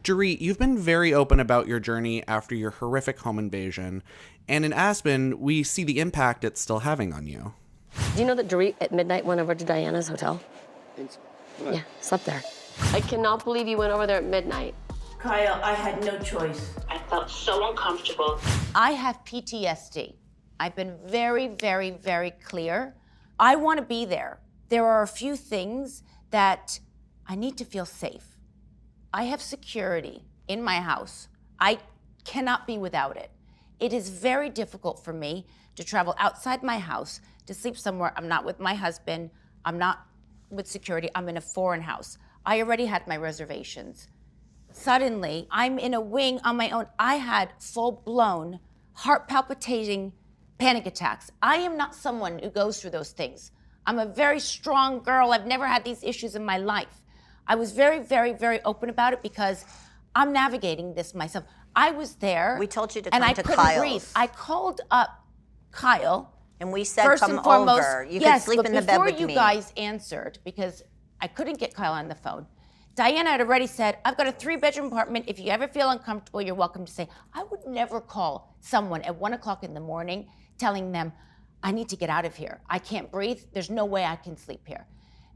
Dorit, you've been very open about your journey after your horrific home invasion, and in Aspen, we see the impact it's still having on you. Do you know that Dorit at midnight went over to Diana's hotel? What? Yeah, slept there. I cannot believe you went over there at midnight. Kyle, I had no choice. I felt so uncomfortable. I have PTSD. I've been very, very, very clear. I want to be there. There are a few things that I need to feel safe. I have security in my house. I cannot be without it. It is very difficult for me to travel outside my house, to sleep somewhere. I'm not with my husband. I'm not with security. I'm in a foreign house. I already had my reservations. Suddenly, I'm in a wing on my own. I had full-blown, heart palpitating panic attacks. I am not someone who goes through those things. I'm a very strong girl. I've never had these issues in my life. I was very, very, very open about it because I'm navigating this myself. I was there. We told you to and come I to couldn't Kyle's. breathe. I called up Kyle. And we said, first come and foremost, over. You yes, could sleep in the bed before with you me. guys answered, because I couldn't get Kyle on the phone, Diana had already said, I've got a 3-bedroom apartment. If you ever feel uncomfortable, you're welcome to say. I would never call someone at 1 o'clock in the morning telling them, I need to get out of here. I can't breathe. There's no way I can sleep here.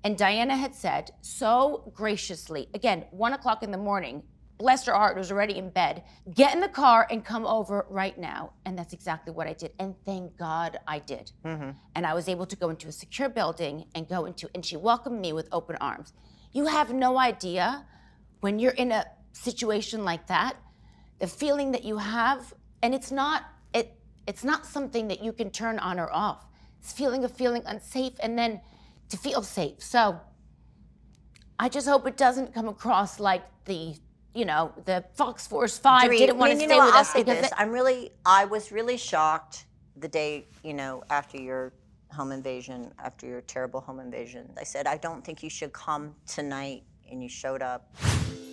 And Diana had said so graciously, again, 1 o'clock in the morning, bless her heart, was already in bed, get in the car and come over right now. And that's exactly what I did. And thank God I did. Mm-hmm. And I was able to go into a secure building and and she welcomed me with open arms. You have no idea when you're in a situation like that, the feeling that you have, and it's not something that you can turn on or off. It's feeling unsafe and then to feel safe. So I just hope it doesn't come across like the Fox Force 5 didn't want to stay with us. I was really shocked the day, after your home invasion, after your terrible home invasion. I said, I don't think you should come tonight, and you showed up.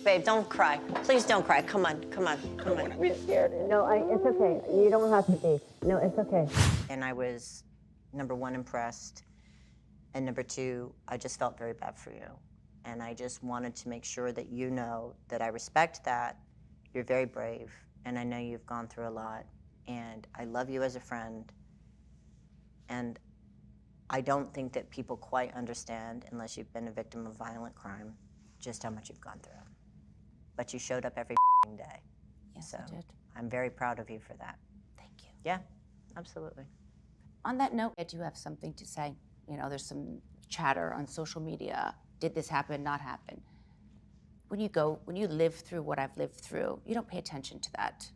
Babe, don't cry. Please don't cry. Come on. I'm scared. No, it's okay. You don't have to be. No, it's okay. And I was, number one, impressed. And number two, I just felt very bad for you. And I just wanted to make sure that you know that I respect that. You're very brave. And I know you've gone through a lot. And I love you as a friend. And I don't think that people quite understand, unless you've been a victim of violent crime, just how much you've gone through. But you showed up every day. Yes, so I did. I'm very proud of you for that. Thank you. Yeah, absolutely. On that note, I do have something to say. There's some chatter on social media. Did this happen, not happen? When you live through what I've lived through, you don't pay attention to that.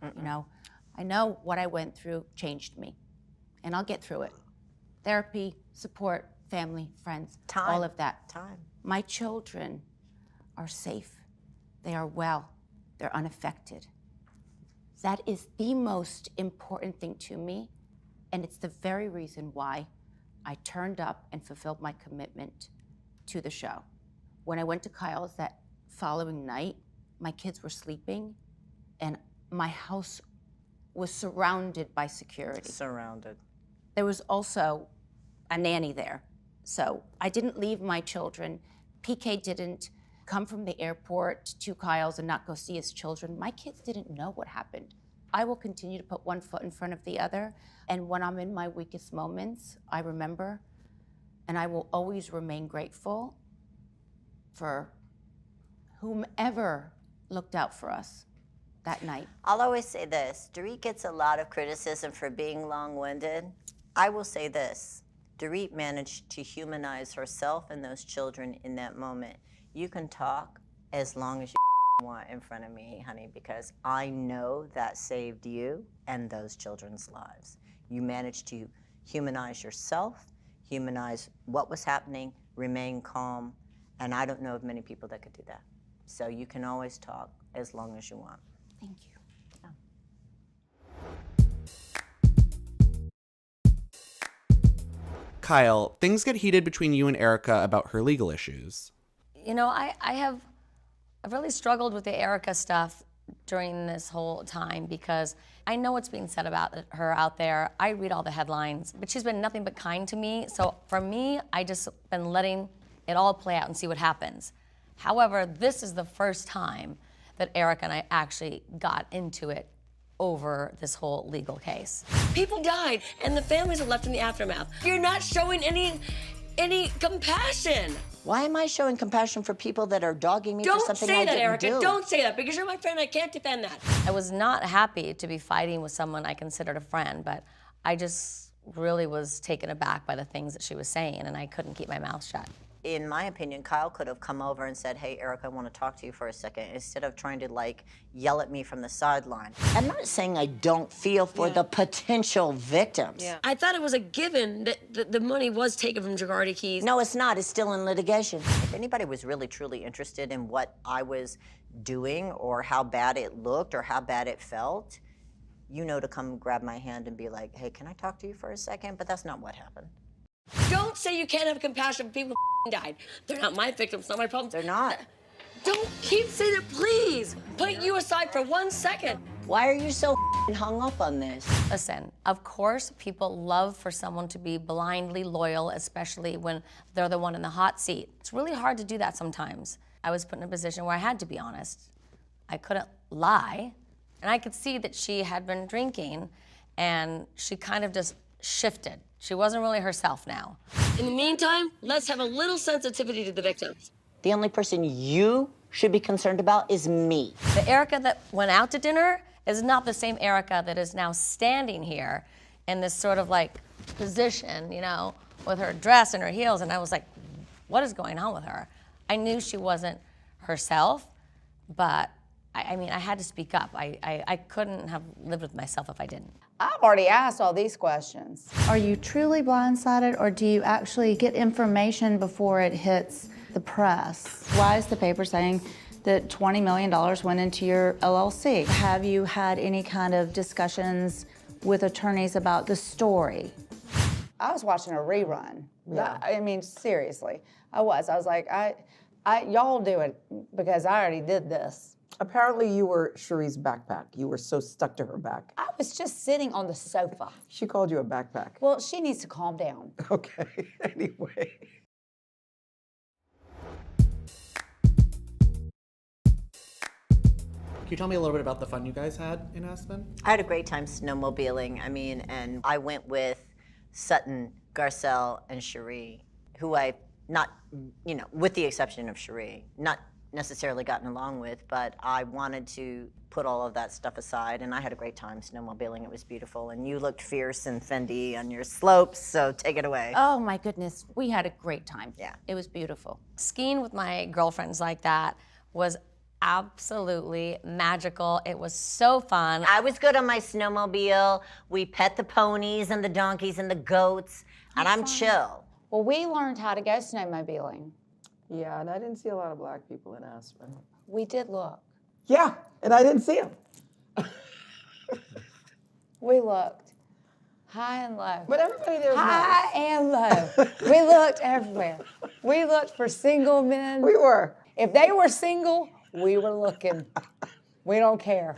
I know what I went through changed me, and I'll get through it. Therapy, support, family, friends, Time. all of that. Time. My children are safe. They are well. They're unaffected. That is the most important thing to me, and it's the very reason why I turned up and fulfilled my commitment to the show. When I went to Kyle's that following night, my kids were sleeping, and my house was surrounded by security. Surrounded. There was also a nanny there. So I didn't leave my children. PK didn't come from the airport to Kyle's and not go see his children. My kids didn't know what happened. I will continue to put one foot in front of the other. And when I'm in my weakest moments, I remember, and I will always remain grateful for whomever looked out for us that night. I'll always say this, Dorit gets a lot of criticism for being long-winded. I will say this, Dorit managed to humanize herself and those children in that moment. You can talk as long as you want in front of me, honey, because I know that saved you and those children's lives. You managed to humanize yourself, humanize what was happening, remain calm, and I don't know of many people that could do that. So you can always talk as long as you want. Thank you. Kyle, things get heated between you and Erika about her legal issues. I've really struggled with the Erika stuff during this whole time because I know what's being said about her out there. I read all the headlines, but she's been nothing but kind to me. So for me, I just been letting it all play out and see what happens. However, this is the first time that Erika and I actually got into it over this whole legal case. People died, and the families are left in the aftermath. You're not showing any compassion. Why am I showing compassion for people that are dogging me for Don't something say I that, didn't Erika. do? Don't say that, because you're my friend. I can't defend that. I was not happy to be fighting with someone I considered a friend, but I just really was taken aback by the things that she was saying, and I couldn't keep my mouth shut. In my opinion, Kyle could have come over and said, hey, Erika, I want to talk to you for a second, instead of trying to, like, yell at me from the sideline. I'm not saying I don't feel for the potential victims. Yeah. I thought it was a given that the money was taken from Jagardi Keys. No, it's not. It's still in litigation. If anybody was really, truly interested in what I was doing or how bad it looked or how bad it felt, you know, to come grab my hand and be like, hey, can I talk to you for a second? But that's not what happened. Don't say you can't have compassion for people who died. They're not my victims, not my problem. They're not. Don't keep saying it, please. Put you aside for 1 second. Why are you so hung up on this? Listen, of course, people love for someone to be blindly loyal, especially when they're the one in the hot seat. It's really hard to do that sometimes. I was put in a position where I had to be honest. I couldn't lie, and I could see that she had been drinking, and she kind of just shifted. She wasn't really herself now. In the meantime, let's have a little sensitivity to the victims. The only person you should be concerned about is me. The Erika that went out to dinner is not the same Erika that is now standing here in this sort of like position, you know, with her dress and her heels, and I was like, what is going on with her? I knew she wasn't herself, but I mean, I had to speak up. I couldn't have lived with myself if I didn't. I've already asked all these questions. Are you truly blindsided, or do you actually get information before it hits the press? Why is the paper saying that $20 million went into your LLC? Have you had any kind of discussions with attorneys about the story? I was watching a rerun. Yeah. I mean, seriously, I was. I was like, y'all do it because I already did this. Apparently you were Cherie's backpack. You were so stuck to her back. I was just sitting on the sofa. She called you a backpack. Well, she needs to calm down. Okay, anyway. Can you tell me a little bit about the fun you guys had in Aspen? I had a great time snowmobiling. I mean, and I went with Sutton, Garcelle, and Cherie, who I not, you know, with the exception of Cherie, not necessarily gotten along with, but I wanted to put all of that stuff aside, and I had a great time snowmobiling. It was beautiful, and you looked fierce and Fendi on your slopes, so take it away. Oh my goodness, we had a great time. Yeah. It was beautiful. Skiing with my girlfriends like that was absolutely magical. It was so fun. I was good on my snowmobile. We pet the ponies and the donkeys and the goats, and I'm chill. Well, we learned how to go snowmobiling. Yeah, and I didn't see a lot of black people in Aspen. We did look. Yeah, and I didn't see them. We looked high and low. But everybody there was High nice. and low. We looked everywhere. We looked for single men. We were. If they were single, we were looking. We don't care.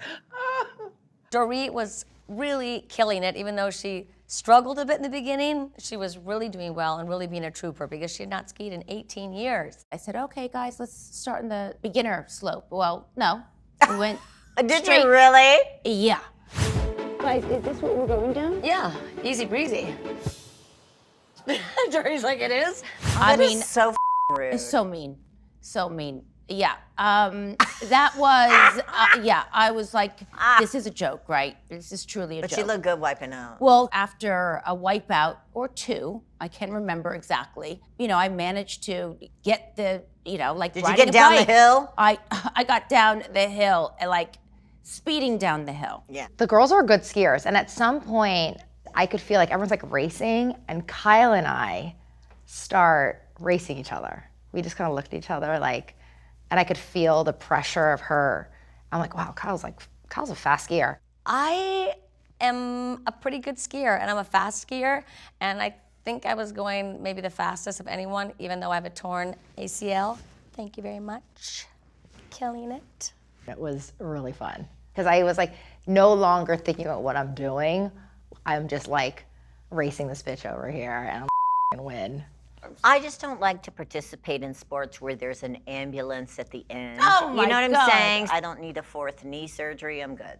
Dorit was really killing it, even though she struggled a bit in the beginning. She was really doing well and really being a trooper because she had not skied in 18 years. I said, okay, guys, let's start in the beginner slope. Well, no, we went Did straight. you really? Yeah. Guys, is this what we're going down? Yeah, easy breezy. Dorit's like, it is? I That is mean, so rude. it's so mean, so mean. Yeah, that was, yeah, I was like, this is a joke, right? This is truly a But joke. she looked good wiping out. Well, after a wipeout or two, I can't remember exactly, you know, I managed to get the, you know, like Did you riding get a down the bike. hill? I got down the hill, and like speeding down the hill. Yeah. The girls are good skiers, and at some point, I could feel like everyone's like racing, and Kyle and I start racing each other. We just kind of looked at each other like, and I could feel the pressure of her. I'm like, wow, Kyle's a fast skier. I am a pretty good skier, and I'm a fast skier, and I think I was going maybe the fastest of anyone, even though I have a torn ACL. Thank you very much. Killing it. It was really fun because I was like no longer thinking about what I'm doing. I'm just like racing this bitch over here, and I'm gonna win. I just don't like to participate in sports where there's an ambulance at the end. Oh, my you know what God. I'm saying? I don't need a 4th knee surgery. I'm good.